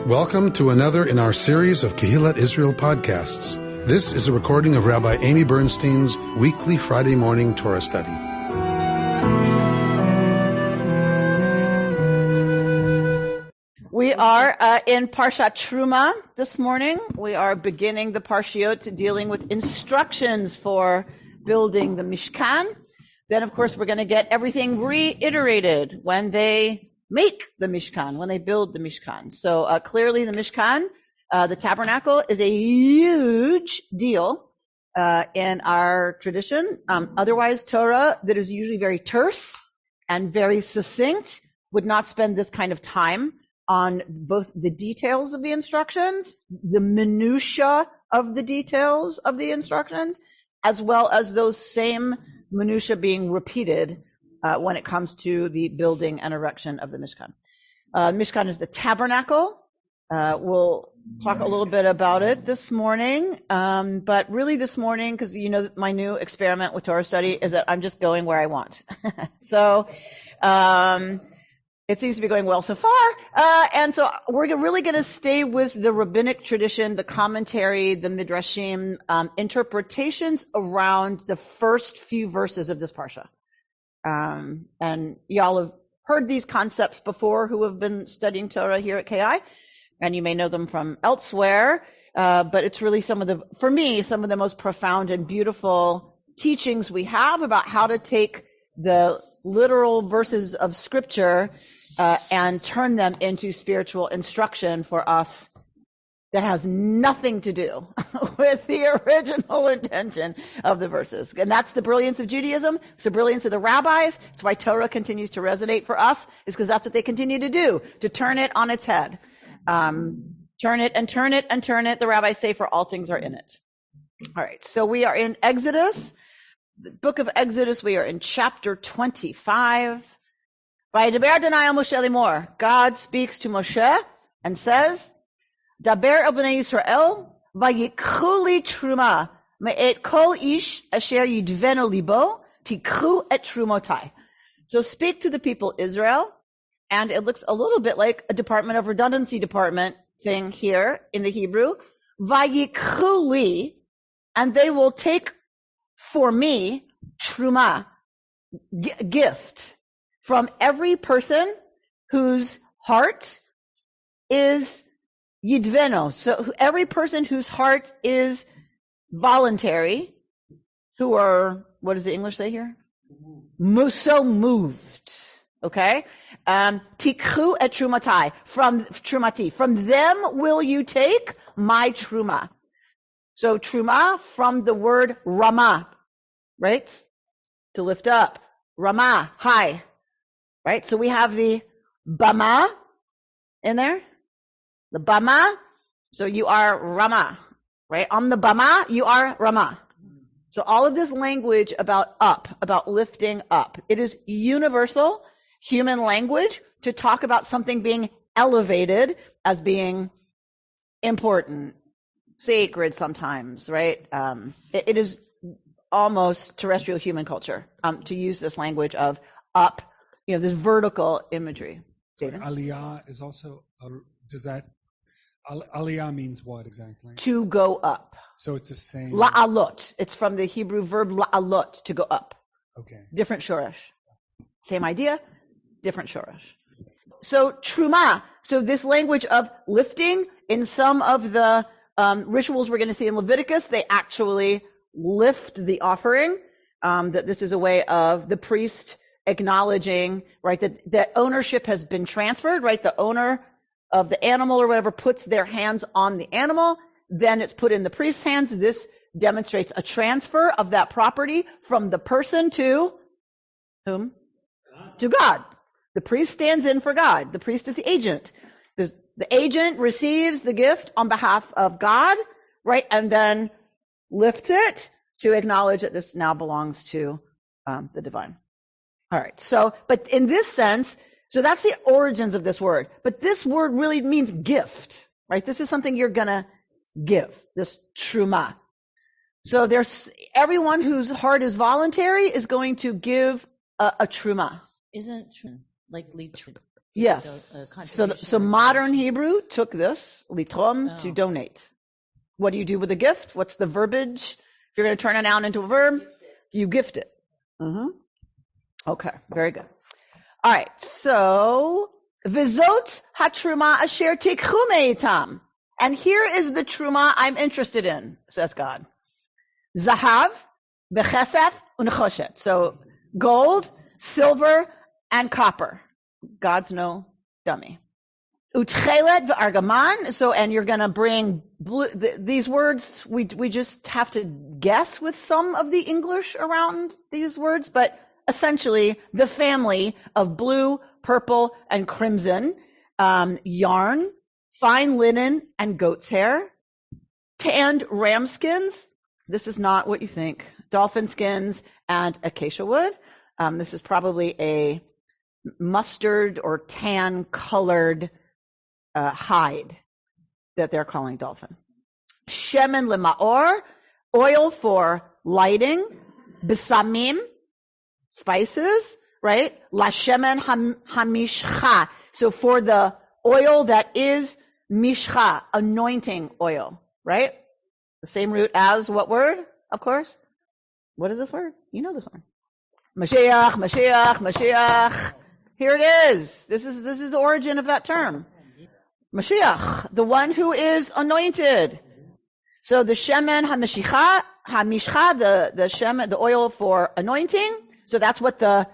Welcome to another in our series of Kehillat Israel podcasts. This is a recording of Rabbi Amy Bernstein's weekly Friday morning Torah study. We are in Parshat Terumah this morning. We are beginning the Parshiot dealing with instructions for building the Mishkan. Then, of course, we're going to get everything reiterated when they make the Mishkan, when they build the Mishkan. So clearly the Mishkan, the tabernacle, is a huge deal in our tradition. Otherwise, Torah, that is usually very terse and very succinct, would not spend this kind of time on both the details of the instructions, the minutiae of the details of the instructions, as well as those same minutiae being repeated when it comes to the building and erection of the Mishkan. Mishkan is the tabernacle. We'll talk a little bit about it this morning. But really this morning, because you know my new experiment with Torah study is that I'm just going where I want. So it seems to be going well so far. And so we're really going to stay with the rabbinic tradition, the commentary, the midrashim, interpretations around the first few verses of this parsha. And y'all have heard these concepts before who have been studying Torah here at KI, and you may know them from elsewhere. But it's really for me, some of the most profound and beautiful teachings we have about how to take the literal verses of Scripture and turn them into spiritual instruction for us that has nothing to do with the original intention of the verses. And that's the brilliance of Judaism. It's the brilliance of the rabbis. It's why Torah continues to resonate for us, is because that's what they continue to do, to turn it on its head. Turn it and turn it and turn it. The rabbis say, for all things are in it. All right, so we are in Exodus. The book of Exodus, we are in chapter 25. Vayedaber Adonai el Moshe lemor. God speaks to Moshe and says, Daber el bnei Yisrael, vayikchu li truma, me'et kol ish asher yidvenu libo, tikchu et trumotai. So speak to the people Israel, and it looks a little bit like a Department of Redundancy department thing here in the Hebrew. Vayikchu li, and they will take for me, truma, gift, from every person whose heart is yidveno. So every person whose heart is voluntary, who are, what does the English say here? So moved. Okay? Tikchu et trumatai, from trumati. From them will you take my truma. So truma from the word Ramah, right? To lift up. Ramah, high. Right? So we have the Bama in there. The Bama. So you are Ramah. Right? On the Bama, you are Ramah. So all of this language about up, about lifting up. It is universal human language to talk about something being elevated as being important, sacred sometimes, right? It is almost terrestrial human culture to use this language of up, this vertical imagery. Stephen? Aliyah is also, Aliyah means what exactly? To go up. So it's the same. La'alot. It's from the Hebrew verb la'alot, to go up. Okay. Different shoresh. Same idea, different shoresh. So truma. So this language of lifting, in some of the rituals we're going to see in Leviticus, they actually lift the offering, that this is a way of the priest acknowledging, right, that ownership has been transferred, right? The owner of the animal or whatever puts their hands on the animal, then it's put in the priest's hands. This demonstrates a transfer of that property from the person to whom? God. To God. The priest stands in for God. The priest is the agent. The agent receives the gift on behalf of God, right? And then lifts it to acknowledge that this now belongs to the divine. All right. So, but in this sense, so that's the origins of this word. But this word really means gift, right? This is something you're going to give, this truma. So there's everyone whose heart is voluntary is going to give a truma. Isn't like Yes. So modern Hebrew took this, litrom, to donate. What do you do with a gift? What's the verbiage? If you're going to turn a noun into a verb, you gift it. Okay, very good. All right, so vizot hatruma asher tikchu meitam. And here is the truma I'm interested in, says God. Zahav, bechesef, unechoshet. So gold, silver, and copper. God's no dummy. Utchelet v'argaman. So, and you're going to bring blue, these words. We just have to guess with some of the English around these words, but essentially the family of blue, purple, and crimson, yarn, fine linen, and goat's hair, tanned ram skins. This is not what you think. Dolphin skins and acacia wood. This is probably a mustard or tan colored hide that they're calling dolphin. Shemen lema'or, oil for lighting. Besamim, spices, right? La shemen hamishcha. So for the oil that is mishcha, anointing oil, right? The same root as what word? Of course. What is this word? You know this one. Mashiach, Mashiach, Mashiach. Here it is. This is the origin of that term. Mashiach, the one who is anointed. So the shemen hamishcha, the shemen, the oil for anointing. So that's what the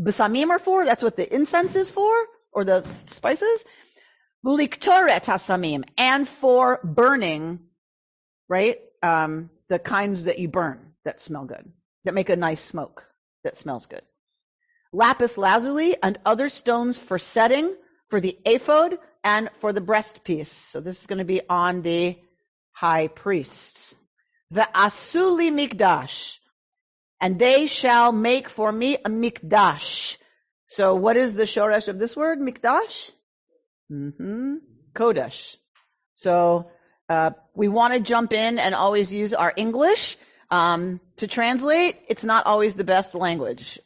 besamim are for. That's what the incense is for, or the spices. Uliktoret hasamim, and for burning, right? The kinds that you burn that smell good, that make a nice smoke that smells good. Lapis lazuli and other stones for setting, for the ephod, and for the breastpiece. So this is going to be on the high priest. The asuli mikdash, and they shall make for me a mikdash. So what is the shoresh of this word, mikdash? Kodesh. So we want to jump in and always use our English to translate. It's not always the best language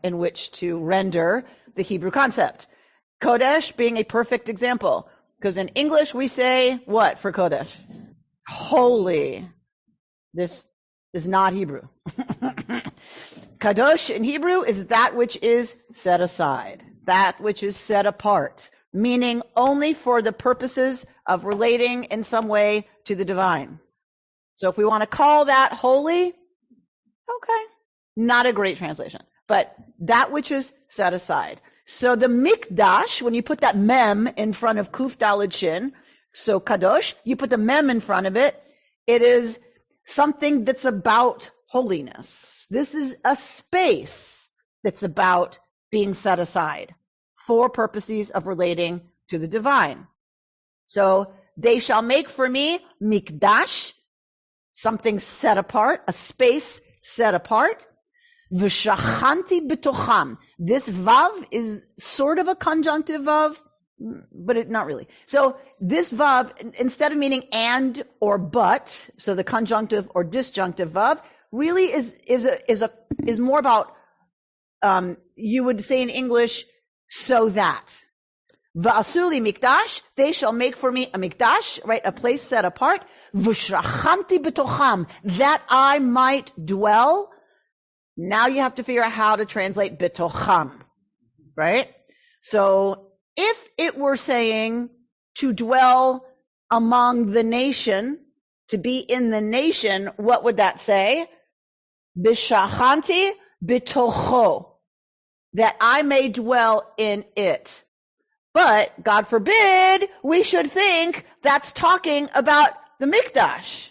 in which to render the Hebrew concept. Kodesh being a perfect example, because in English we say what for Kodesh? Holy. This is not Hebrew. Kadosh in Hebrew is that which is set aside, that which is set apart, meaning only for the purposes of relating in some way to the divine. So if we want to call that holy, okay, not a great translation, but that which is set aside. So the mikdash, when you put that mem in front of kuf daled shin, so kadosh, you put the mem in front of it, it is something that's about holiness. This is a space that's about being set aside for purposes of relating to the divine. So they shall make for me mikdash, something set apart, a space set apart. V'shachanti b'tocham. This vav is sort of a conjunctive vav, but not really. So this vav, instead of meaning and or but, so the conjunctive or disjunctive vav, really is more about, you would say in English, so that. Va'asuli mikdash, they shall make for me a mikdash, right, a place set apart. V'shachanti b'tocham, that I might dwell. Now you have to figure out how to translate b'tocham, right? So if it were saying to dwell among the nation, to be in the nation, what would that say? B'shachanti b'tocho, that I may dwell in it. But, God forbid, we should think that's talking about the mikdash,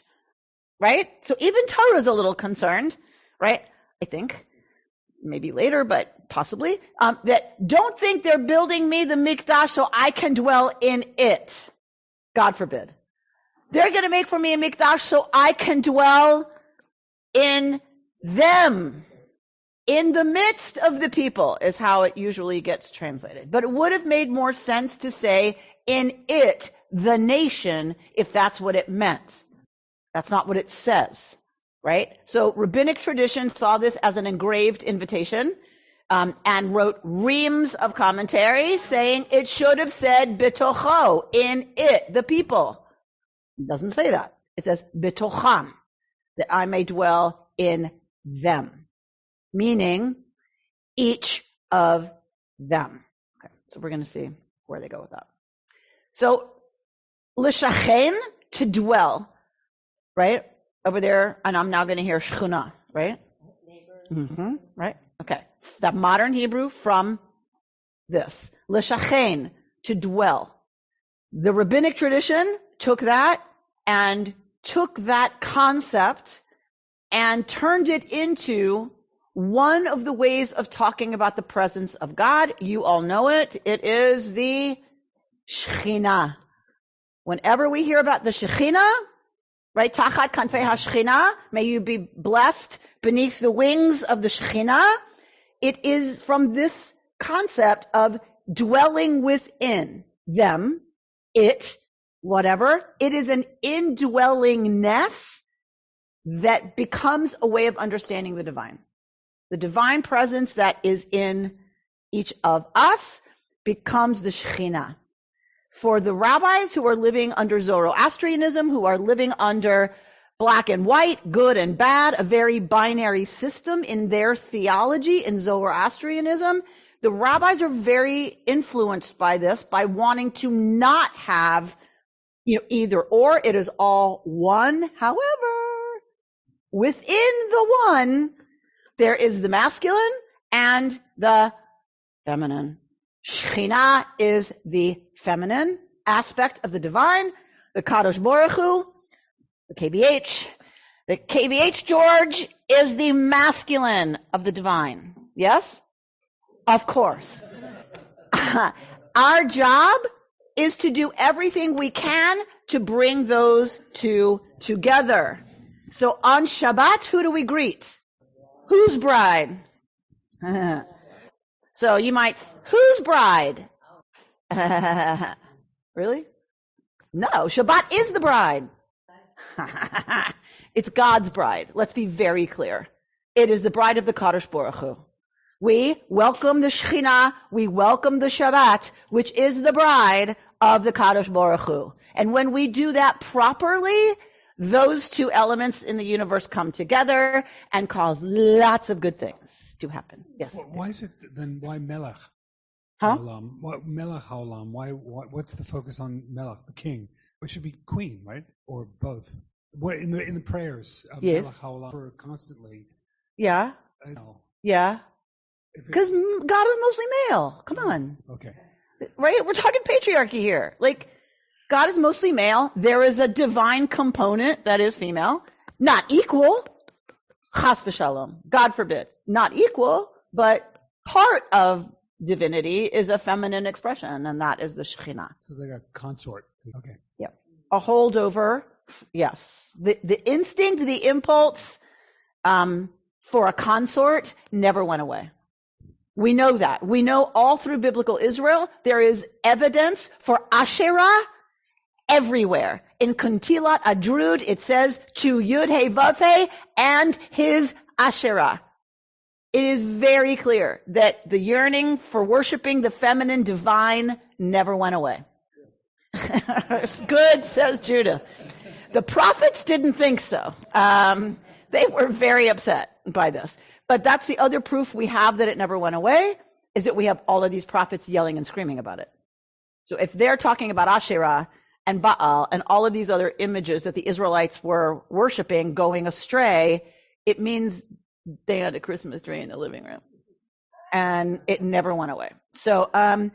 right? So even Torah is a little concerned, right? I think, maybe later, but possibly, that don't think they're building me the mikdash so I can dwell in it. God forbid. They're going to make for me a mikdash so I can dwell in them. In the midst of the people is how it usually gets translated. But it would have made more sense to say in it, the nation, if that's what it meant. That's not what it says. Right? So rabbinic tradition saw this as an engraved invitation. and wrote reams of commentaries saying it should have said betocho, in it, the people. It doesn't say that. It says betocham, that I may dwell in them, meaning each of them. Okay, so we're going to see where they go with that. So, l'shachen, to dwell, right? Over there, and I'm now going to hear shchuna, right? Neighbor. Right? Okay. That modern Hebrew from this. L'shachen, to dwell. The rabbinic tradition took that concept and turned it into one of the ways of talking about the presence of God. You all know it. It is the Shekhinah. Whenever we hear about the Shekhinah, right? Tachat kanfei ha-Shekhinah, may you be blessed beneath the wings of the Shekhinah. It is from this concept of dwelling within them, it, whatever. It is an indwellingness that becomes a way of understanding the divine. The divine presence that is in each of us becomes the Shekhinah. For the rabbis who are living under Zoroastrianism, who are living under black and white, good and bad, a very binary system in their theology in Zoroastrianism, the rabbis are very influenced by this, by wanting to not have, either or. It is all one. However, within the one, there is the masculine and the feminine. Shekhinah is the feminine aspect of the divine. The Kadosh Baruch Hu, the KBH. The KBH, George, is the masculine of the divine. Yes? Of course. Our job is to do everything we can to bring those two together. So on Shabbat, who do we greet? Whose bride? So you might, whose bride? Really? No, Shabbat is the bride. It's God's bride. Let's be very clear. It is the bride of the Kadosh Baruch Hu. We welcome the Shekhinah, we welcome the Shabbat, which is the bride of the Kadosh Baruch Hu. And when we do that properly, those two elements in the universe come together and cause lots of good things to happen. Yes. Why is it then? Why Melech? Huh? Haolam? What Melech Haolam? What's the focus on Melech, the king? It should be queen, right? Or both? What in the prayers of Yes. Melech Haolam for constantly? Yeah. Yeah. Because God is mostly male. Come on. Okay. Right? We're talking patriarchy here. Like, God is mostly male. There is a divine component that is female. Not equal. Chas v'shalom. God forbid. Not equal, but part of divinity is a feminine expression, and that is the Shekhinah. So it's like a consort. Okay. Yep. A holdover. Yes. The instinct, the impulse for a consort never went away. We know that. We know all through biblical Israel, there is evidence for Asherah everywhere. In Kuntilat Adrud, it says, to Yud He Vav He and his Asherah. It is very clear that the yearning for worshiping the feminine divine never went away. Good, says Judah. The prophets didn't think so. They were very upset by this. But that's the other proof we have that it never went away, is that we have all of these prophets yelling and screaming about it. So if they're talking about Asherah and Baal and all of these other images that the Israelites were worshiping going astray, it means they had a Christmas tree in the living room. And it never went away. So in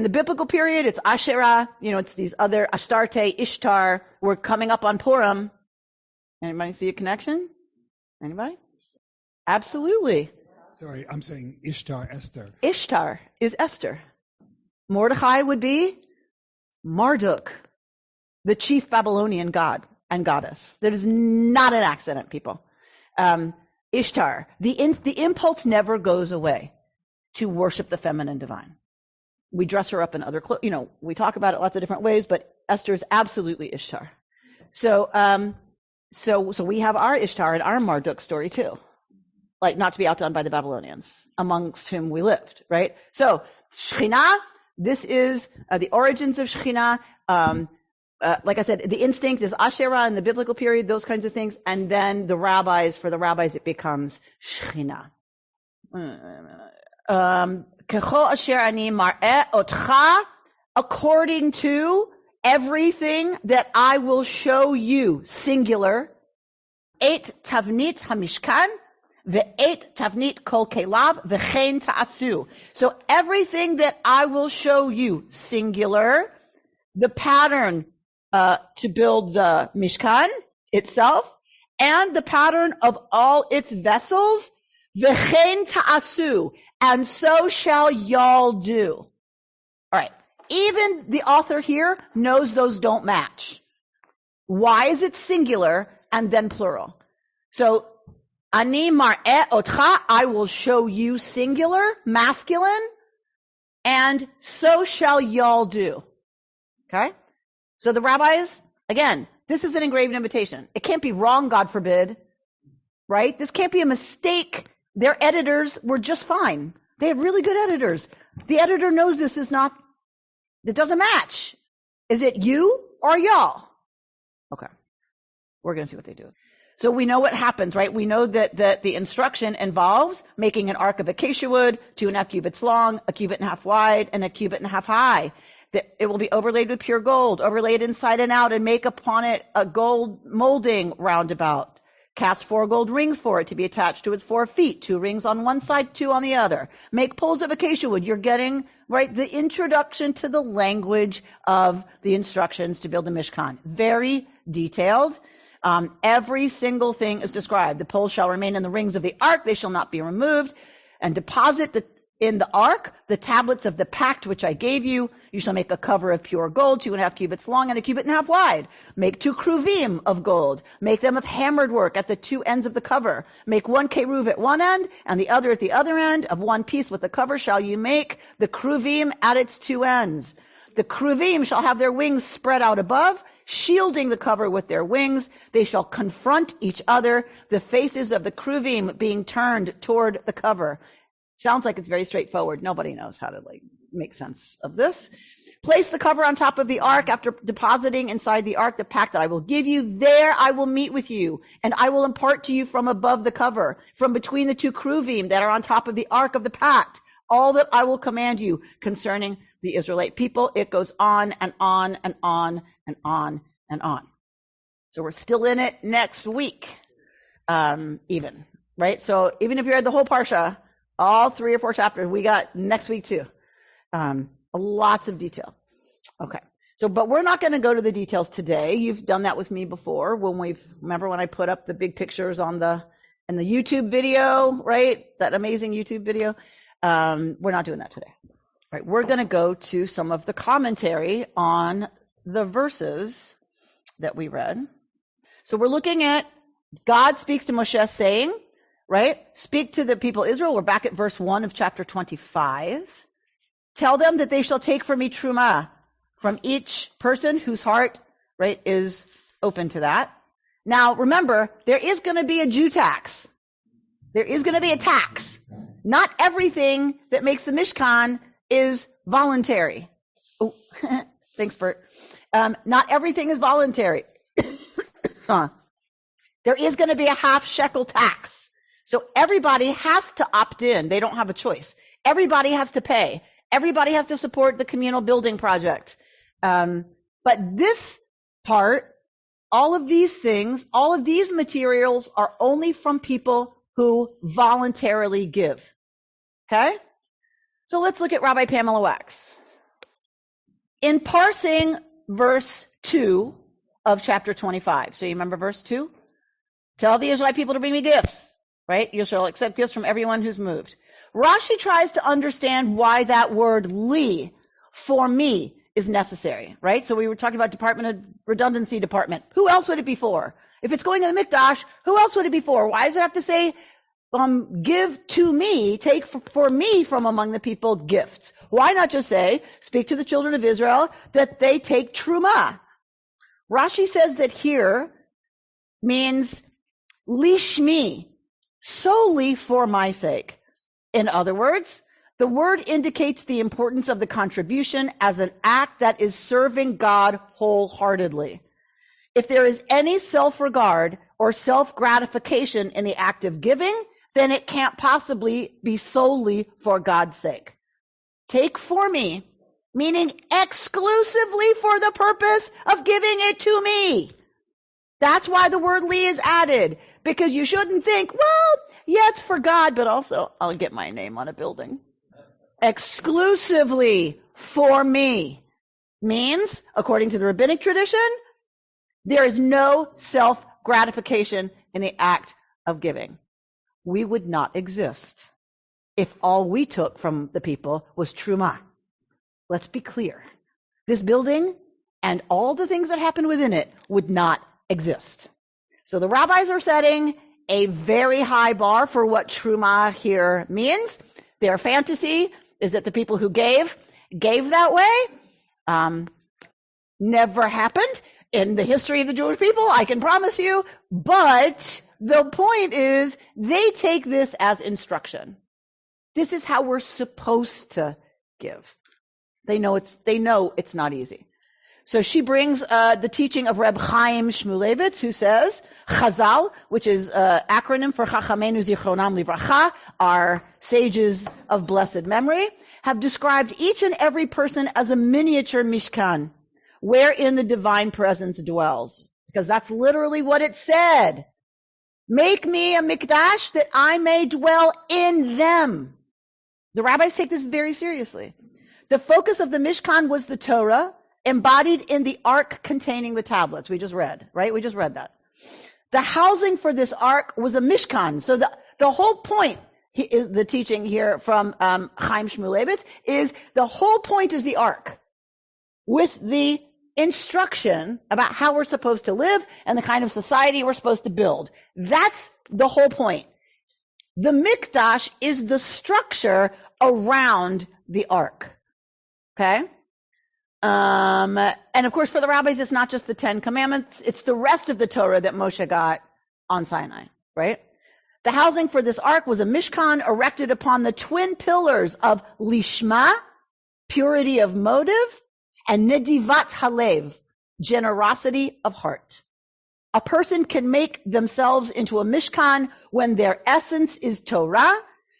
the biblical period, it's Asherah, it's these other Astarte, Ishtar. We're coming up on Purim. Anybody see a connection? Anybody? Absolutely. Sorry, I'm saying Ishtar, Esther. Ishtar is Esther. Mordechai would be Marduk, the chief Babylonian god and goddess. That is not an accident, people. Ishtar, the impulse never goes away to worship the feminine divine. We dress her up in other clothes. We talk about it lots of different ways, but Esther is absolutely Ishtar. So we have our Ishtar and our Marduk story too. like not to be outdone by the Babylonians, amongst whom we lived, right? So Shekhinah, this is the origins of Shekhinah. Like I said, the instinct is Asherah in the biblical period, those kinds of things. And then for the rabbis, it becomes Shekhinah. Kechol asher ani mar'eh otcha, according to everything that I will show you, singular, et tavnit hamishkan, ve'et tavnit kol kelav, ve'chein ta'asu. So everything that I will show you, singular, the pattern to build the Mishkan itself, and the pattern of all its vessels, ve'chein ta'asu, and so shall y'all do. All right. Even the author here knows those don't match. Why is it singular and then plural? So, ani mar'eh otcha, I will show you, singular, masculine, and so shall y'all do. Okay? So the rabbis, again, this is an engraved invitation. It can't be wrong, God forbid, right? This can't be a mistake. Their editors were just fine. They have really good editors. The editor knows this is not, it doesn't match. Is it you or y'all? Okay. We're going to see what they do. So we know what happens, right? We know that the instruction involves making an ark of acacia wood, 2.5 cubits long, 1.5 cubits wide, and 1.5 cubits high. That it will be overlaid with pure gold, overlaid inside and out, and make upon it a gold molding round about. Cast 4 gold rings for it to be attached to its 4 feet, 2 rings on one side, 2 on the other. Make poles of acacia wood. You're getting, right, the introduction to the language of the instructions to build a Mishkan. Very detailed. Every single thing is described. The poles shall remain in the rings of the ark. They shall not be removed. And deposit in the ark the tablets of the pact which I gave you. You shall make a cover of pure gold, 2.5 cubits long and 1.5 cubits wide. Make 2 kruvim of gold. Make them of hammered work at the 2 ends of the cover. Make 1 keruv at one end and the other at the other end. Of one piece with the cover shall you make the kruvim at its 2 ends. The kruvim shall have their wings spread out above, shielding the cover with their wings. They shall confront each other, the faces of the kruvim being turned toward the cover. Sounds like it's very straightforward. Nobody knows how to make sense of this. Place the cover on top of the ark after depositing inside the ark the pact that I will give you. There I will meet with you, and I will impart to you from above the cover, from between the 2 kruvim that are on top of the ark of the pact, all that I will command you concerning the Israelite people. It goes on and on and on and on and on. So we're still in it next week, even, right? So even if you read the whole Parsha, all 3 or 4 chapters, we got next week too. Lots of detail. Okay. So, but we're not going to go to the details today. You've done that with me before remember when I put up the big pictures in the YouTube video, right? That amazing YouTube video. We're not doing that today. Right. We're going to go to some of the commentary on the verses that we read. So we're looking at God speaks to Moshe saying, right? Speak to the people of Israel. We're back at verse 1 of chapter 25. Tell them that they shall take from me Terumah, from each person whose heart, right, is open to that. Now, remember, there is going to be a Jew tax. There is going to be a tax. Not everything that makes the Mishkan is voluntary. Oh, thanks, Bert. Not everything is voluntary. There is going to be a half shekel tax. So everybody has to opt in. They don't have a choice. Everybody has to pay. Everybody has to support the communal building project. But this part, all of these things, all of these materials are only from people who voluntarily give. Okay? So let's look at Rabbi Pamela Wax. In parsing verse 2 of chapter 25. So you remember verse 2? Tell the Israelite people to bring me gifts. Right? You shall accept gifts from everyone who's moved. Rashi tries to understand why that word li, for me, is necessary. Right? So we were talking about Department of Redundancy Department. Who else would it be for? If it's going to the Mikdash, who else would it be for? Why does it have to say, give to me, take for me from among the people gifts? Why not just say, speak to the children of Israel that they take Terumah? Rashi says that here means lishmi, solely for my sake. In other words, the word indicates the importance of the contribution as an act that is serving God wholeheartedly. If there is any self-regard or self-gratification in the act of giving, then it can't possibly be solely for God's sake. Take for me, meaning exclusively for the purpose of giving it to me. That's why the word li is added, because you shouldn't think, well, yeah, it's for God, but also I'll get my name on a building. Exclusively for me means, according to the rabbinic tradition, there is no self-gratification in the act of giving. We would not exist if all we took from the people was Terumah. Let's be clear. This building and all the things that happen within it would not exist. So the rabbis are setting a very high bar for what Terumah here means. Their fantasy is that the people who gave that way. Never happened in the history of the Jewish people, I can promise you. But the point is, they take this as instruction. This is how we're supposed to give. They know it's not easy. So she brings the teaching of Reb Chaim Shmulevitz, who says, Chazal, which is acronym for Chachamenu Zichronam Livracha, our sages of blessed memory, have described each and every person as a miniature Mishkan, wherein the divine presence dwells. Because that's literally what it said. Make me a mikdash that I may dwell in them. The rabbis take this very seriously. The focus of the Mishkan was the Torah, embodied in the ark containing the tablets. We just read, right? We just read that. The housing for this ark was a Mishkan. So the whole point is the teaching here from Chaim Shmulevitz is the whole point is the ark, with the instruction about how we're supposed to live and the kind of society we're supposed to build. That's the whole point. The mikdash is the structure around the ark. Okay? And of course, for the rabbis, it's not just the 10 Commandments, it's the rest of the Torah that Moshe got on Sinai, right? The housing for this ark was a mishkan erected upon the twin pillars of lishma, purity of motive, and nedivat halev, generosity of heart. A person can make themselves into a mishkan when their essence is Torah,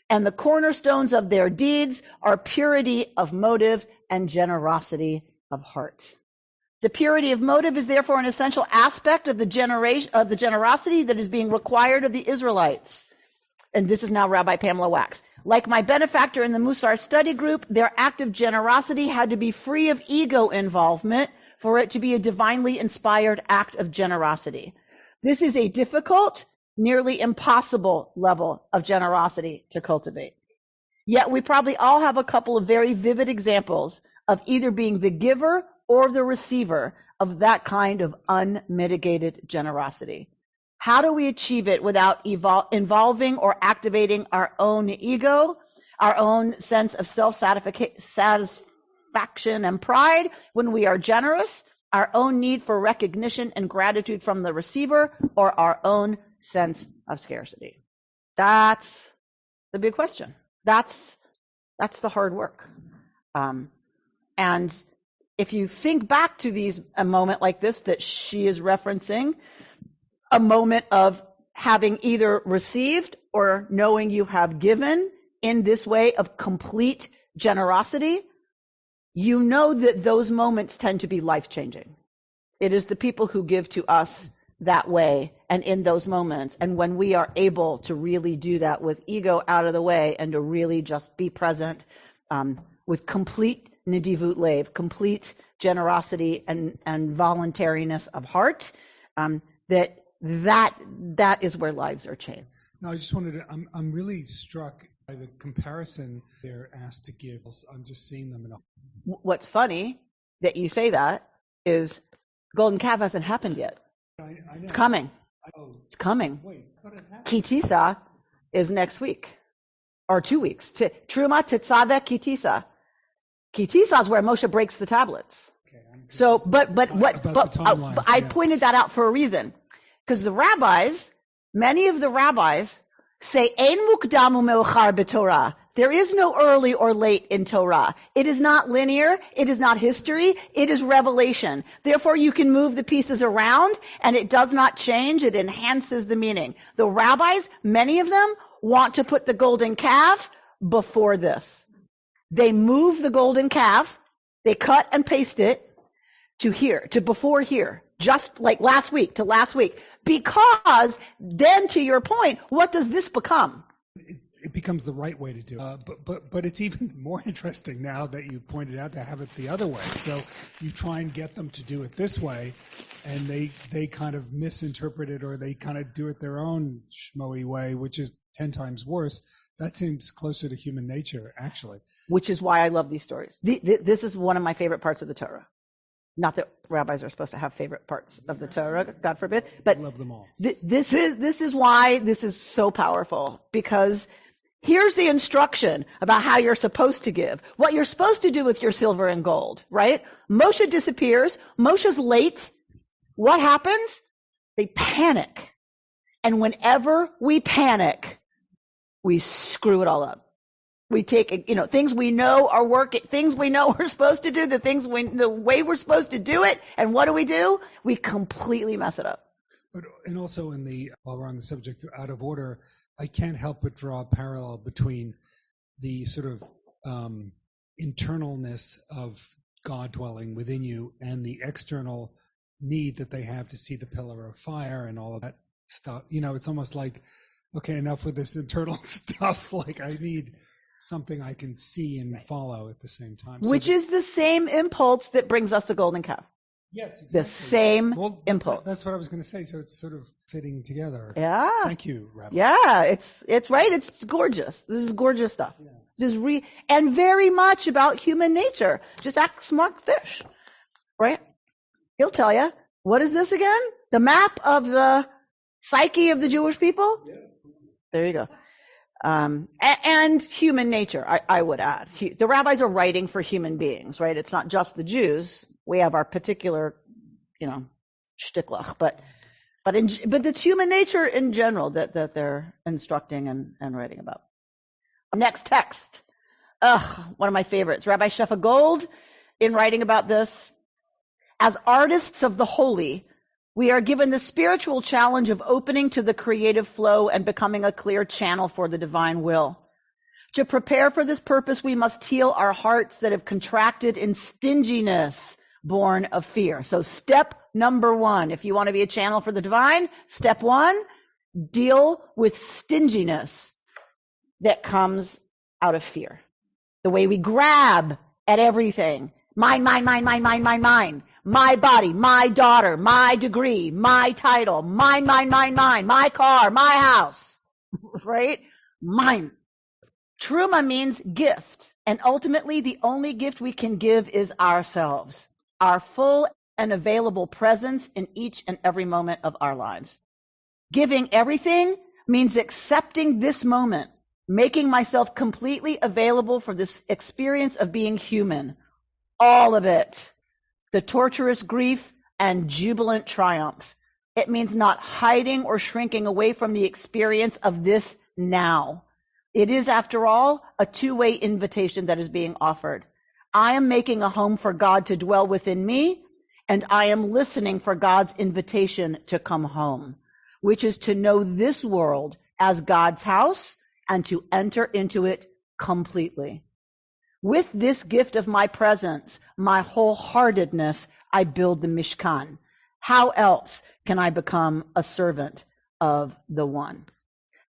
and the cornerstones of their deeds are purity of motive and generosity of heart. The purity of motive is therefore an essential aspect of the generosity that is being required of the Israelites. And this is now Rabbi Pamela Wax. Like my benefactor in the Musar study group, their act of generosity had to be free of ego involvement for it to be a divinely inspired act of generosity. This is a difficult, nearly impossible level of generosity to cultivate. Yet we probably all have a couple of very vivid examples of either being the giver or the receiver of that kind of unmitigated generosity. How do we achieve it without involving or activating our own ego, our own sense of self-satisfaction and pride when we are generous, our own need for recognition and gratitude from the receiver, or our own sense of scarcity? That's the big question. That's the hard work. And if you think back to a moment like this that she is referencing, a moment of having either received or knowing you have given in this way of complete generosity, you know that those moments tend to be life-changing. It is the people who give to us that way and in those moments. And when we are able to really do that with ego out of the way and to really just be present with complete nedivut lev, complete generosity and voluntariness of heart, that is where lives are changed. No, I just wanted to, I'm really struck by the comparison they're asked to give. I'm just seeing them in a... What's funny that you say that is Golden Calf hasn't happened yet. I know. It's coming. It's coming. Wait, I thought it happened. Kitisa is next week or 2 weeks. Terumah Tetzaveh Kitisa. Kitisa is where Moshe breaks the tablets. Okay, so, I pointed that out for a reason. Because many of the rabbis say, Ein mukdam u'me'ochar b'Torah. There is no early or late in Torah. It is not linear. It is not history. It is revelation. Therefore, you can move the pieces around, and it does not change. It enhances the meaning. The rabbis, many of them, want to put the golden calf before this. They move the golden calf, they cut and paste it to here, to before here, just like last week to last week. Because then, to your point, what does this become? It becomes the right way to do it. But it's even more interesting now that you pointed out to have it the other way. So you try and get them to do it this way, and they kind of misinterpret it, or they kind of do it their own schmoey way, which is 10 times worse. That seems closer to human nature, actually. Which is why I love these stories. This is one of my favorite parts of the Torah. Not that rabbis are supposed to have favorite parts of the Torah, God forbid, but I love them all. This is why this is so powerful, because here's the instruction about how you're supposed to give. What you're supposed to do with your silver and gold, right? Moshe disappears. Moshe's late. What happens? They panic. And whenever we panic, we screw it all up. We take, things we know are working, things we know we're supposed to do, the way we're supposed to do it, and what do? We completely mess it up. And also while we're on the subject of out of order, I can't help but draw a parallel between the sort of internalness of God dwelling within you and the external need that they have to see the pillar of fire and all of that stuff. It's almost like, okay, enough with this internal stuff. Like, I need something I can see and follow at the same time. Which is the same impulse that brings us the golden calf. Yes, exactly. The same impulse. That's what I was going to say. So it's sort of fitting together. Yeah. Thank you, Rabbi. Yeah, it's right. It's gorgeous. This is gorgeous stuff. Yeah. This is and very much about human nature. Just ask smart fish, right? He'll tell you. What is this again? The map of the psyche of the Jewish people? Yeah. There you go. And human nature, I would add. The rabbis are writing for human beings, right? It's not just the Jews. We have our particular, shtickler, but it's human nature in general that they're instructing and writing about. Next text. One of my favorites. Rabbi Shefa Gold, in writing about this, as artists of the holy, we are given the spiritual challenge of opening to the creative flow and becoming a clear channel for the divine will. To prepare for this purpose, we must heal our hearts that have contracted in stinginess born of fear. So step number 1, if you want to be a channel for the divine, step 1, deal with stinginess that comes out of fear. The way we grab at everything. Mine. My body, my daughter, my degree, my title, mine, my car, my house, right? Mine. Terumah means gift, and ultimately the only gift we can give is ourselves, our full and available presence in each and every moment of our lives. Giving everything means accepting this moment, making myself completely available for this experience of being human, all of it. The torturous grief and jubilant triumph. It means not hiding or shrinking away from the experience of this now. It is, after all, a two-way invitation that is being offered. I am making a home for God to dwell within me, and I am listening for God's invitation to come home, which is to know this world as God's house and to enter into it completely. With this gift of my presence, my wholeheartedness, I build the Mishkan. How else can I become a servant of the One?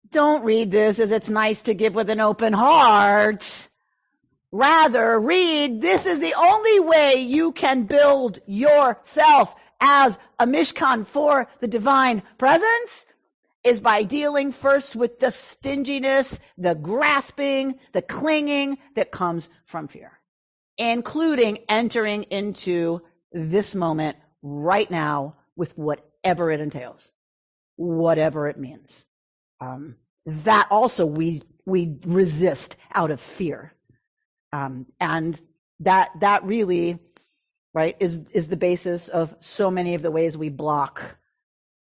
Don't read this as it's nice to give with an open heart. Rather, read, this is the only way you can build yourself as a Mishkan for the divine presence, is by dealing first with the stinginess, the grasping, the clinging that comes from fear, including entering into this moment right now with whatever it entails, whatever it means. That also we resist out of fear. And that really, right, is the basis of so many of the ways we block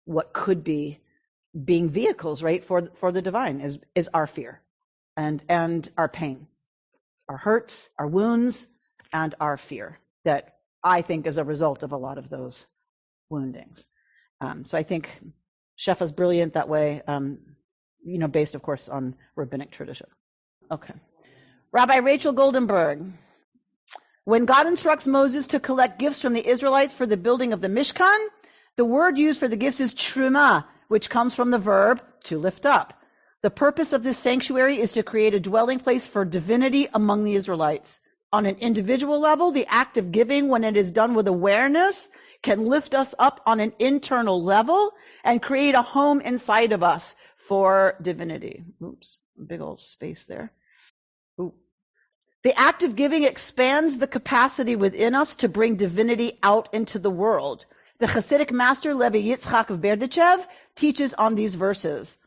what could be being vehicles, right, for the divine is our fear and our pain, our hurts, our wounds, and our fear that I think is a result of a lot of those woundings. So I think Shefa's brilliant that way, based, of course, on rabbinic tradition. Okay. Rabbi Rachel Goldenberg. When God instructs Moses to collect gifts from the Israelites for the building of the Mishkan, the word used for the gifts is terumah, which comes from the verb to lift up. The purpose of this sanctuary is to create a dwelling place for divinity among the Israelites. On an individual level, the act of giving, when it is done with awareness, can lift us up on an internal level and create a home inside of us for divinity. Oops, big old space there. Ooh. The act of giving expands the capacity within us to bring divinity out into the world. The Hasidic master Levi Yitzchak of Berdichev teaches on these verses.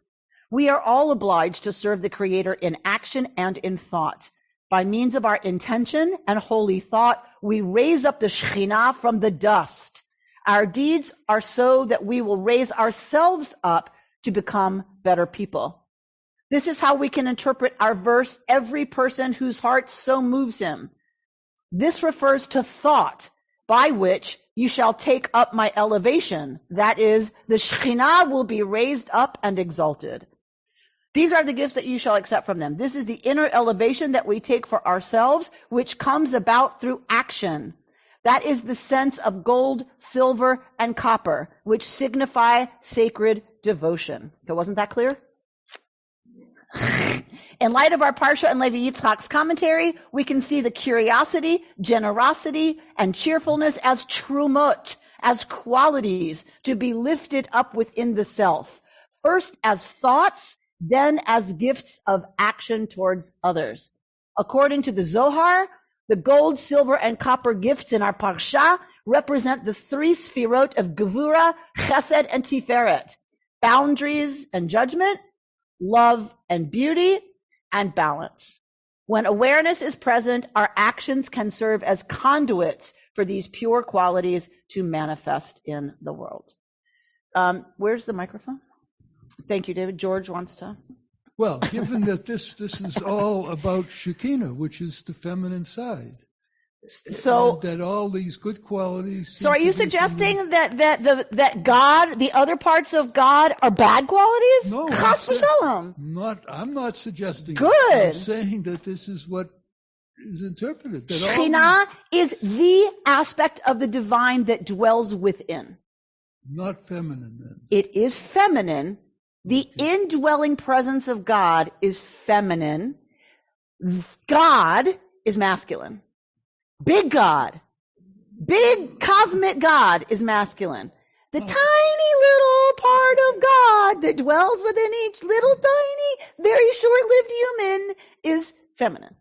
We are all obliged to serve the Creator in action and in thought. By means of our intention and holy thought, we raise up the Shekhinah from the dust. Our deeds are so that we will raise ourselves up to become better people. This is how we can interpret our verse, every person whose heart so moves him. This refers to thought, by which you shall take up my elevation. That is, the Shekhinah will be raised up and exalted. These are the gifts that you shall accept from them. This is the inner elevation that we take for ourselves, which comes about through action. That is the sense of gold, silver, and copper, which signify sacred devotion. Okay, wasn't that clear? In light of our Parsha and Levi Yitzchak's commentary, we can see the curiosity, generosity, and cheerfulness as trumot, as qualities to be lifted up within the self. First as thoughts, then as gifts of action towards others. According to the Zohar, the gold, silver, and copper gifts in our Parsha represent the three sfirot of Gevura, Chesed, and Tiferet, boundaries and judgment, love and beauty, and balance. When awareness is present, our actions can serve as conduits for these pure qualities to manifest in the world. Where's the microphone? Thank you, David. George wants to. Well, given that this is all about Shekinah, which is the feminine side, so that all these good qualities. So, are you suggesting that God, the other parts of God, are bad qualities? No, Chas v'shalom. I'm not suggesting. Good. I'm saying that this is what is interpreted. That Shekhinah is the aspect of the divine that dwells within. Not feminine, then. It is feminine. The indwelling presence of God is feminine. God is masculine. Big God, big cosmic God is masculine. The tiny little part of God that dwells within each little tiny, very short-lived human is feminine.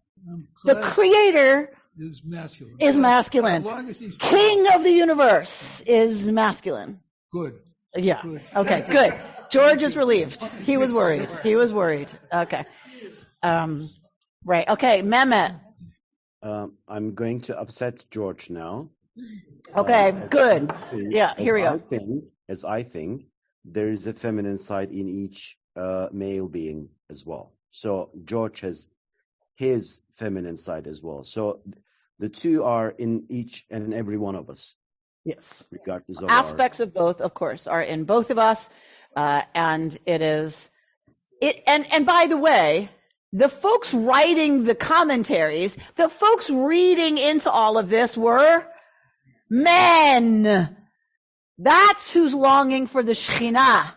The Creator is masculine. Is masculine. As long as he's King of the universe is masculine. Good. Yeah. Good. Okay, good. George is relieved. He was worried. Okay. Right. Okay, Mehmet. I'm going to upset George now. Okay, good. Yeah, here we go. As I think, there is a feminine side in each male being as well. So George has his feminine side as well. So the two are in each and every one of us. Yes. Regardless of aspects of both, of course, are in both of us. And it is, and by the way, the folks writing the commentaries, the folks reading into all of this were men. That's who's longing for the Shekhinah,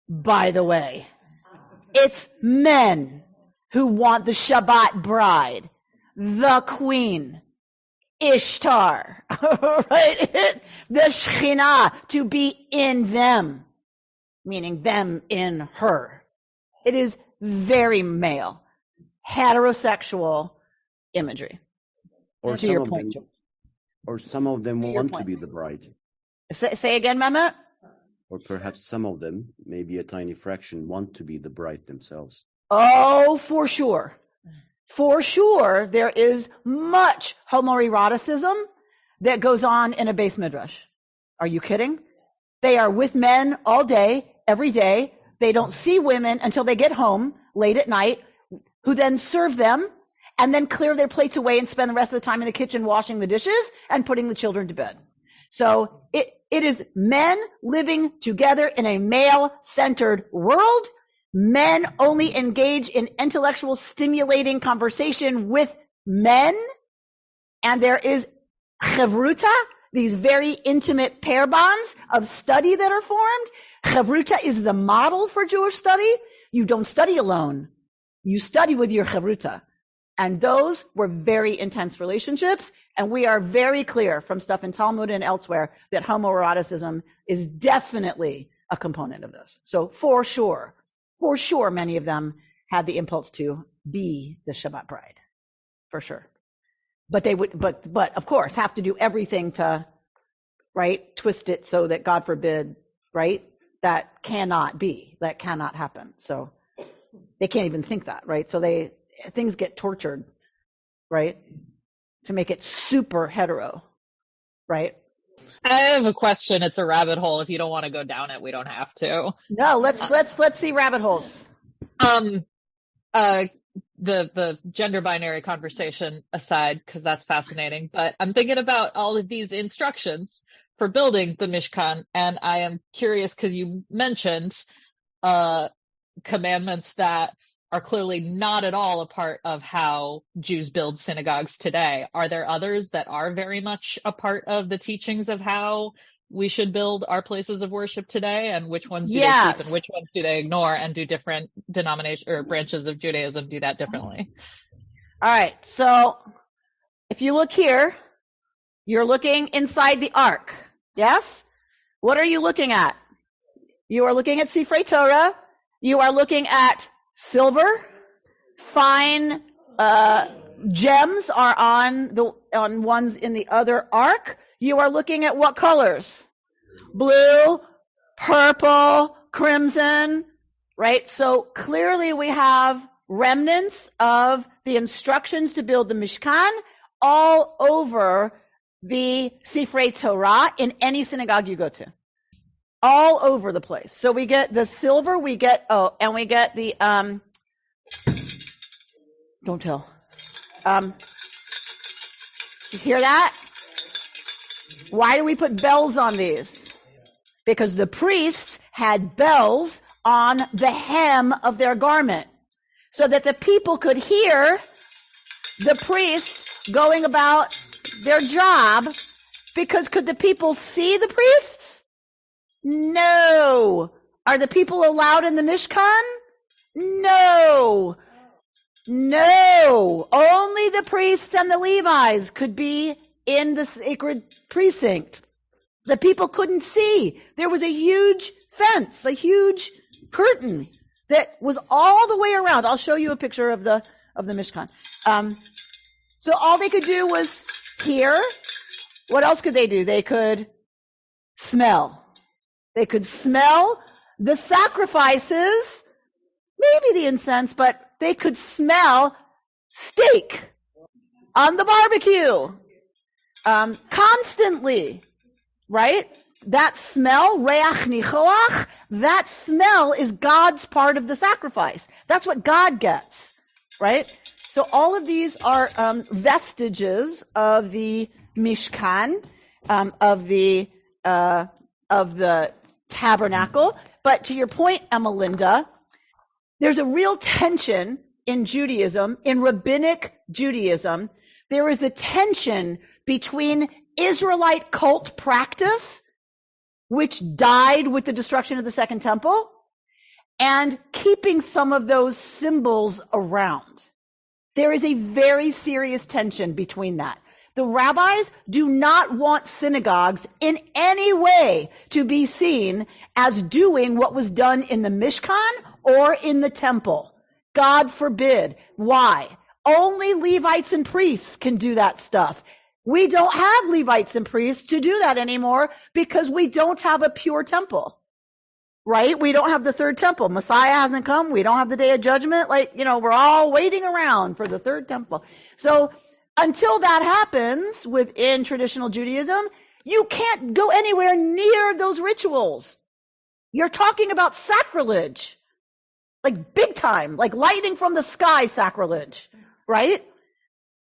by the way. It's men who want the Shabbat bride, the queen, Ishtar, right? The Shekhinah to be in them, meaning them in her. It is very male, heterosexual imagery. Or to your point, some of them want to be the bride. Say again, Mehmet? Or perhaps some of them, maybe a tiny fraction, want to be the bride themselves. Oh, for sure. For sure, there is much homoeroticism that goes on in a base midrash. Are you kidding? They are with men all day, every day, They don't see women until they get home late at night, who then serve them and then clear their plates away and spend the rest of the time in the kitchen washing the dishes and putting the children to bed. So it is men living together in a male-centered world. Men only engage in intellectual stimulating conversation with men. And there is chavruta, these very intimate pair bonds of study that are formed. Chavruta is the model for Jewish study. You don't study alone. You study with your chavruta. And those were very intense relationships. And we are very clear from stuff in Talmud and elsewhere that homoeroticism is definitely a component of this. So for sure, many of them had the impulse to be the Shabbat bride. For sure. But they would, but of course, have to do everything to, right, twist it so that, God forbid, right, that cannot be, that cannot happen. So they can't even think that, right? So things get tortured, right, to make it super hetero, right? I have a question. It's a rabbit hole. If you don't want to go down it, we don't have to. No, let's see rabbit holes. The gender binary conversation aside, because that's fascinating, but I'm thinking about all of these instructions for building the Mishkan, and I am curious because you mentioned commandments that are clearly not at all a part of how Jews build synagogues today. Are there others that are very much a part of the teachings of how we should build our places of worship today, and which ones do they keep and which ones do they ignore, and do different denominations or branches of Judaism do that differently? All right. So if you look here, you're looking inside the ark. Yes? What are you looking at? You are looking at Sifrei Torah. You are looking at silver. Fine gems are on ones in the other ark. You are looking at what colors? Blue, purple, crimson, right? So clearly we have remnants of the instructions to build the Mishkan all over the Sifrei Torah in any synagogue you go to. All over the place. So we get the silver, and we get the, don't tell. You hear that? Why do we put bells on these? Because the priests had bells on the hem of their garment so that the people could hear the priest going about their job. Because could the people see the priests? No. Are the people allowed in the Mishkan? No. No. Only the priests and the Levites could be in the sacred precinct. The people couldn't see. There was a huge fence, a huge curtain that was all the way around. I'll show you a picture of the Mishkan. So all they could do was hear. What else could they do? They could smell. They could smell the sacrifices, maybe the incense, but they could smell steak on the barbecue. Constantly, right? That smell, reach nichoach, that smell is God's part of the sacrifice. That's what God gets, right? So all of these are vestiges of the Mishkan, of the tabernacle. But to your point, Emmelinda, there's a real tension in Judaism, in rabbinic Judaism. There is a tension between Israelite cult practice, which died with the destruction of the Second Temple, and keeping some of those symbols around. There is a very serious tension between that. The rabbis do not want synagogues in any way to be seen as doing what was done in the Mishkan or in the temple. God forbid. Why? Only Levites and priests can do that stuff. We don't have Levites and priests to do that anymore because we don't have a pure temple, right? We don't have the third temple. Messiah hasn't come. We don't have the day of judgment. We're all waiting around for the third temple. So until that happens within traditional Judaism, you can't go anywhere near those rituals. You're talking about sacrilege. Like big time, like lightning from the sky sacrilege, right?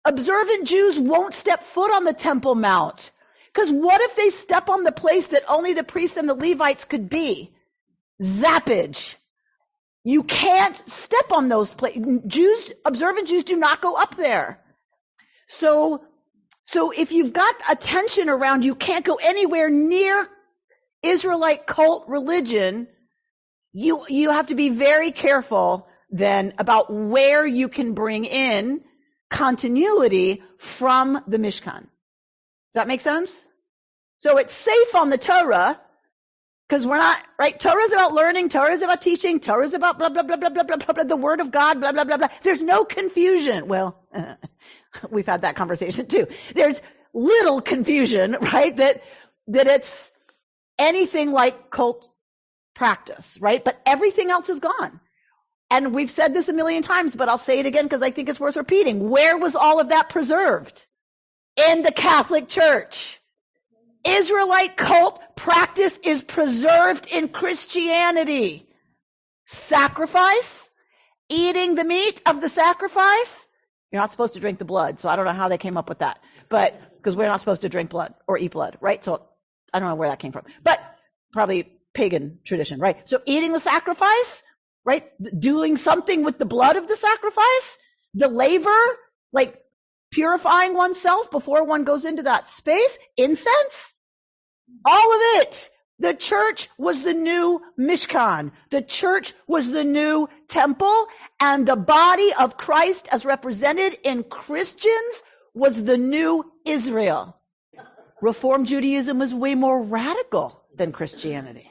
Observant Jews won't step foot on the Temple Mount. Because what if they step on the place that only the priests and the Levites could be? Zappage. You can't step on those places. Observant Jews do not go up there. So if you've got a tension around you can't go anywhere near Israelite cult religion, you have to be very careful then about where you can bring in continuity from the Mishkan. Does that make sense? So it's safe on the Torah, because we're not, right? Torah is about learning, Torah is about teaching, Torah is about blah, blah, blah, blah, blah, blah, blah, blah, the word of God, blah, blah, blah, blah. There's no confusion. Well, we've had that conversation too. There's little confusion, right? That it's anything like cult practice, right? But everything else is gone. And we've said this a million times, but I'll say it again because I think it's worth repeating. Where was all of that preserved? In the Catholic Church. Israelite cult practice is preserved in Christianity. Sacrifice, eating the meat of the sacrifice. You're not supposed to drink the blood, so I don't know how they came up with that. But because we're not supposed to drink blood or eat blood, right? So I don't know where that came from. But probably pagan tradition, right? So eating the sacrifice, right? Doing something with the blood of the sacrifice, the laver, like purifying oneself before one goes into that space, incense, all of it. The church was the new Mishkan. The church was the new temple, and the body of Christ as represented in Christians was the new Israel. Reform Judaism was way more radical than Christianity.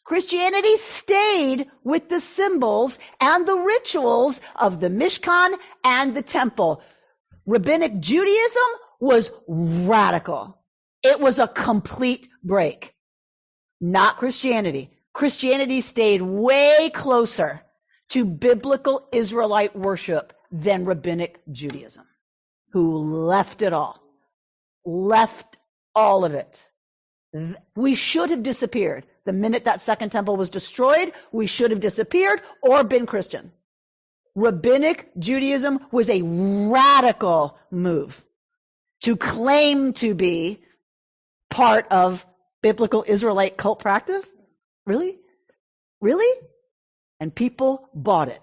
Christianity stayed with the symbols and the rituals of the Mishkan and the temple. Rabbinic Judaism was radical. It was a complete break. Not Christianity. Christianity stayed way closer to biblical Israelite worship than Rabbinic Judaism, who left it all. Left all of it. We should have disappeared. The minute that second temple was destroyed, we should have disappeared or been Christian. Rabbinic Judaism was a radical move to claim to be part of biblical Israelite cult practice. Really? Really? And people bought it.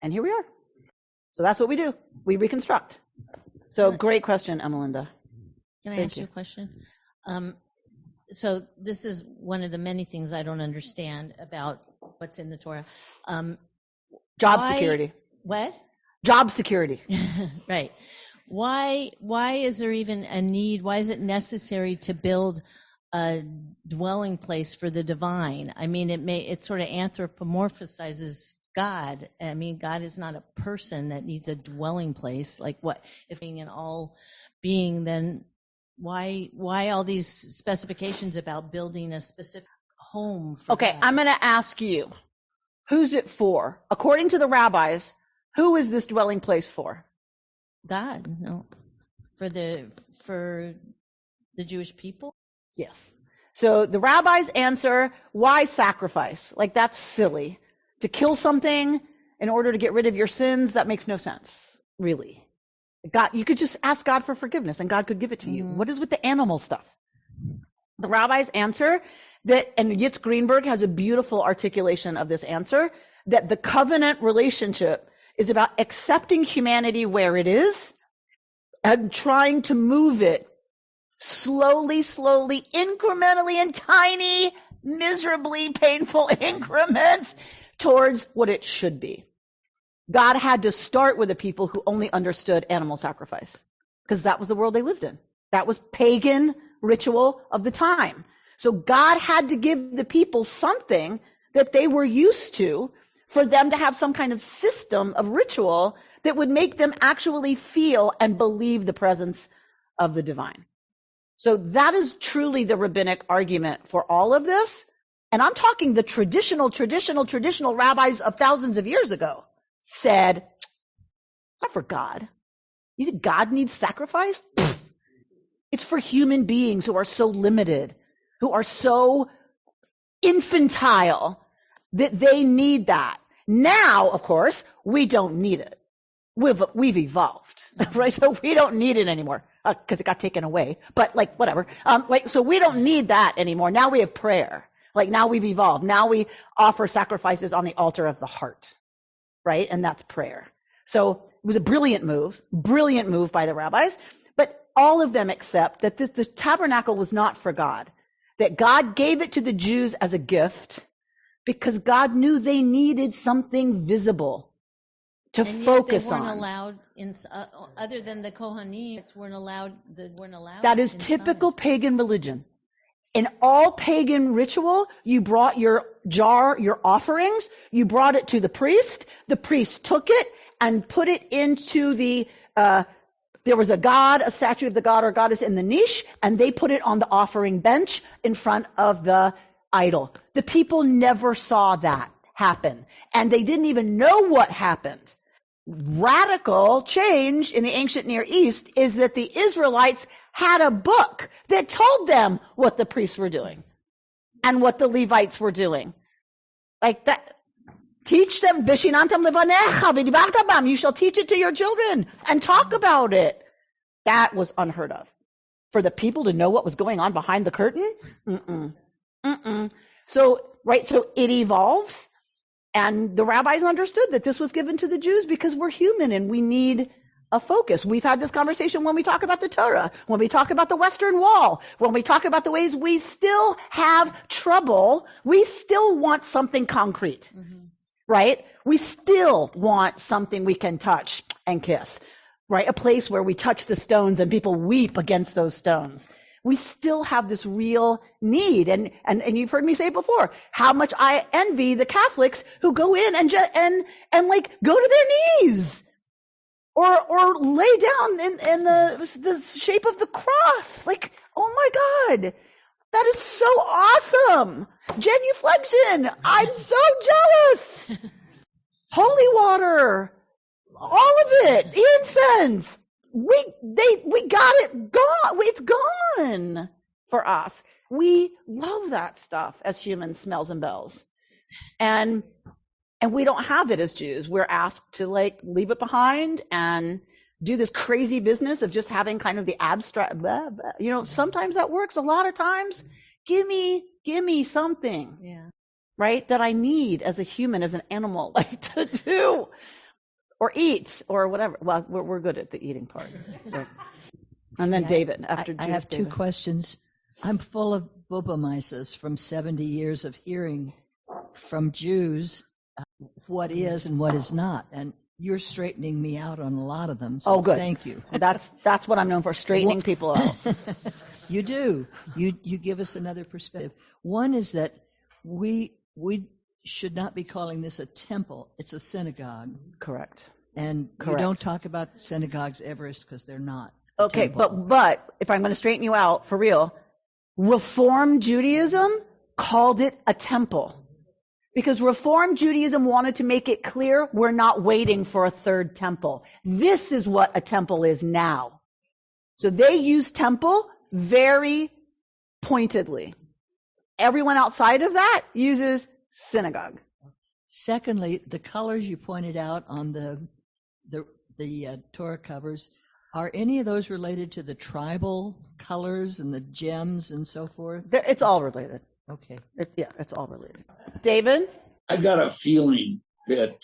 And here we are. So that's what we do. We reconstruct. So great question, Emelinda. Can I ask you a question? So this is one of the many things I don't understand about what's in the Torah. Job security. What? Job security. Right. Why is there even a need? Why is it necessary to build a dwelling place for the divine? I mean, it sort of anthropomorphizes God. I mean, God is not a person that needs a dwelling place. Like what if being an all being, then why all these specifications about building a specific home for Okay, God? I'm going to ask you, who's it for? According to the rabbis, who is this dwelling place for? God, no. For the Jewish people? Yes. So the rabbis answer, why sacrifice? Like, that's silly. To kill something in order to get rid of your sins, that makes no sense, really. God, you could just ask God for forgiveness and God could give it to you. What is with the animal stuff? The rabbis answer that, and Yitz Greenberg has a beautiful articulation of this answer, that the covenant relationship is about accepting humanity where it is and trying to move it slowly, incrementally, in tiny, miserably painful increments towards what it should be. God had to start with the people who only understood animal sacrifice, because that was the world they lived in. That was pagan ritual of the time. So God had to give the people something that they were used to for them to have some kind of system of ritual that would make them actually feel and believe the presence of the divine. So that is truly the rabbinic argument for all of this. And I'm talking the traditional rabbis of thousands of years ago said, it's not for God. You think God needs sacrifice? It's for human beings who are so limited, who are so infantile that they need that. Now, of course, we don't need it. We've evolved, right? So we don't need it anymore because it got taken away. But like whatever. So we don't need that anymore. Now we have prayer. Like now we've evolved. Now we offer sacrifices on the altar of the heart, right? And that's prayer. So it was a brilliant move by the rabbis. But all of them accept that the tabernacle was not for God, that God gave it to the Jews as a gift because God knew they needed something visible to and focus they weren't on. allowed other than the Kohanim, weren't allowed. That is typical pagan religion. In all pagan ritual, you brought your jar, your offerings, you brought it to the priest took it and put it into there was a statue of the god or goddess in the niche, and they put it on the offering bench in front of the idol. The people never saw that happen, and they didn't even know what happened. Radical change in the ancient Near East is that the Israelites had a book that told them what the priests were doing and what the Levites were doing. Like that. Teach them, Bishinantam levanecha v'dibarta bam. You shall teach it to your children and talk about it. That was unheard of. For the people to know what was going on behind the curtain? So it evolves. And the rabbis understood that this was given to the Jews because we're human and we need a focus. We've had this conversation when we talk about the Torah, when we talk about the Western Wall, when we talk about the ways we still have trouble. We still want something concrete. Right? We still want something we can touch and kiss, right? A place where we touch the stones and people weep against those stones. We still have this real need. And you've heard me say before, how much I envy the Catholics who go in and like go to their knees or lay down in the shape of the cross. Like, oh my God. That is so awesome. Genuflection. I'm so jealous. Holy water. All of it. Incense. We got it gone. It's gone for us. We love that stuff as humans, smells and bells. And we don't have it as Jews. We're asked to like leave it behind and do this crazy business of just having kind of the abstract, blah, blah. Sometimes that works. A lot of times, give me something, right, that I need as a human, as an animal, like to do or eat or whatever. Well, we're good at the eating part. Right. And then David, after I have two questions. I'm full of bubamaises from 70 years of hearing from Jews what is and what is not. And you're straightening me out on a lot of them, so good. Thank you. That's what I'm known for, straightening people out. You do. You give us another perspective. One is that we should not be calling this a temple. It's a synagogue. Correct. And you don't talk about synagogues ever because they're not. Okay, but if I'm going to straighten you out for real, Reform Judaism called it a temple. Because Reform Judaism wanted to make it clear we're not waiting for a third temple. This is what a temple is now. So they use temple very pointedly. Everyone outside of that uses synagogue. Secondly, the colors you pointed out on the Torah covers, are any of those related to the tribal colors and the gems and so forth? It's all related. Okay. It's all related. David? I got a feeling that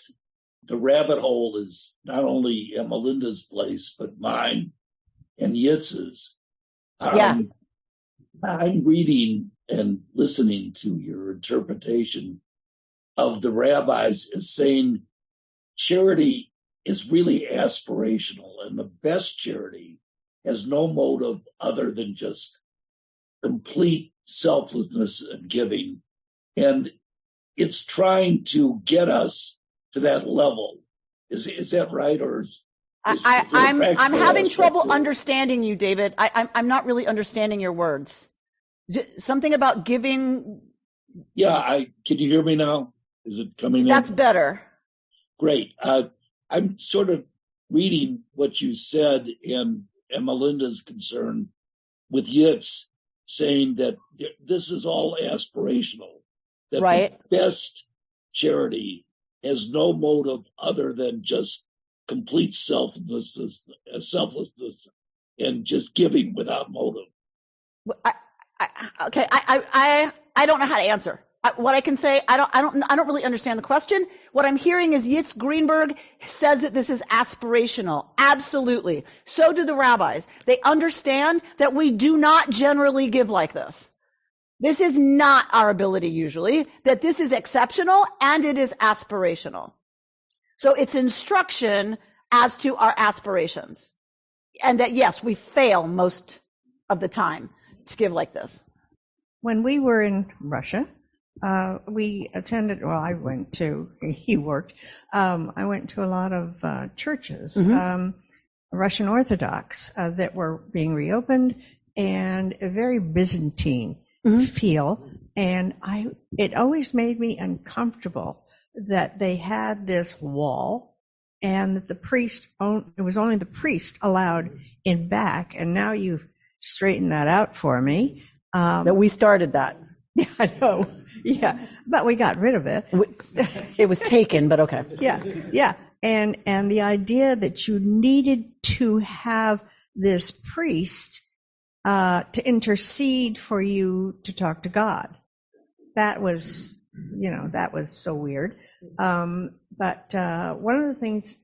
the rabbit hole is not only Melinda's place, but mine and Yitz's. I'm reading and listening to your interpretation of the rabbis as saying charity is really aspirational, and the best charity has no motive other than just complete selflessness and giving. And it's trying to get us to that level. Is that right? Or I'm having trouble understanding you, David. I'm not really understanding your words. Something about giving. Yeah, can you hear me now? Is it coming in? That's better. Great. I'm sort of reading what you said and Melinda's concern with Yitz, saying that this is all aspirational. that right. the best charity has no motive other than just complete selflessness, and just giving without motive. I don't know how to answer. What I can say, I don't really understand the question. What I'm hearing is Yitz Greenberg says that this is aspirational. Absolutely. So do the rabbis. They understand that we do not generally give like this. This is not our ability usually, that this is exceptional and it is aspirational. So it's instruction as to our aspirations. And that, yes, we fail most of the time to give like this. When we were in Russia, we attended, I went to a lot of churches, Russian Orthodox, that were being reopened, and a very Byzantine feel. And it always made me uncomfortable that they had this wall and that it was only the priest allowed in back. And now you've straightened that out for me. That we started that. Yeah, I know. Yeah, but we got rid of it. It was taken, but okay. Yeah. And the idea that you needed to have this priest to intercede for you to talk to God. That was so weird. But one of the things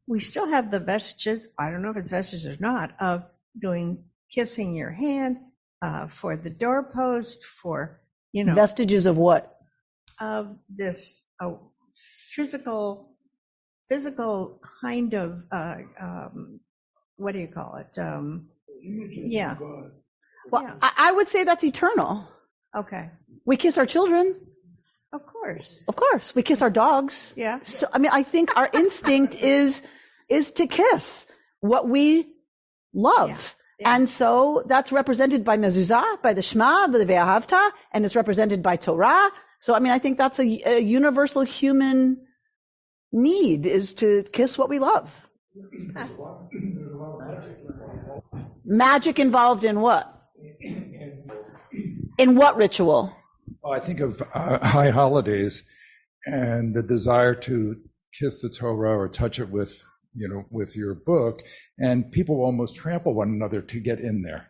we still have the vestiges, I don't know if it's vestiges or not, of kissing your hand, for the doorpost, for, Vestiges of what? Of this physical kind of, what do you call it? Yeah. Well, yeah. I would say that's eternal. Okay. We kiss our children. Of course. Of course. We kiss our dogs. Yeah. So, I think our instinct is to kiss what we love. Yeah. Yeah. And so that's represented by mezuzah, by the Shema, by the Ve'ahavta, and it's represented by Torah. So, I think that's a universal human need, is to kiss what we love. Magic involved in what? In what ritual? Well, I think of high holidays and the desire to kiss the Torah or touch it with your book, and people almost trample one another to get in there.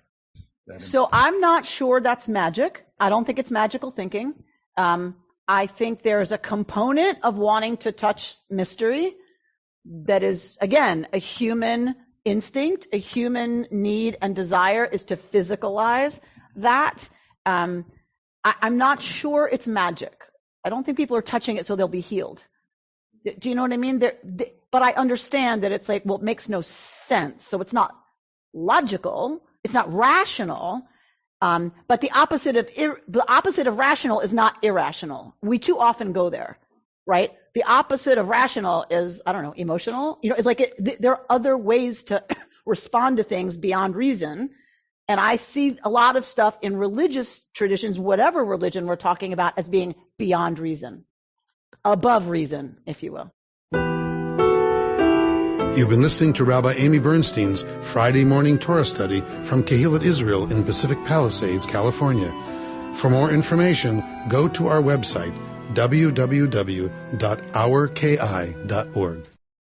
So I'm not sure that's magic. I don't think it's magical thinking. I think there's a component of wanting to touch mystery that is, again, a human instinct, a human need and desire is to physicalize that. I'm not sure it's magic. I don't think people are touching it so they'll be healed. Do you know what I mean? But I understand that it's like, well, it makes no sense. So it's not logical. It's not rational. But the opposite of rational is not irrational. We too often go there, right? The opposite of rational is, emotional. It's like there are other ways to respond to things beyond reason. And I see a lot of stuff in religious traditions, whatever religion we're talking about, as being beyond reason, above reason, if you will. You've been listening to Rabbi Amy Bernstein's Friday morning Torah study from Kehillat Israel in Pacific Palisades, California. For more information, go to our website, www.ourki.org.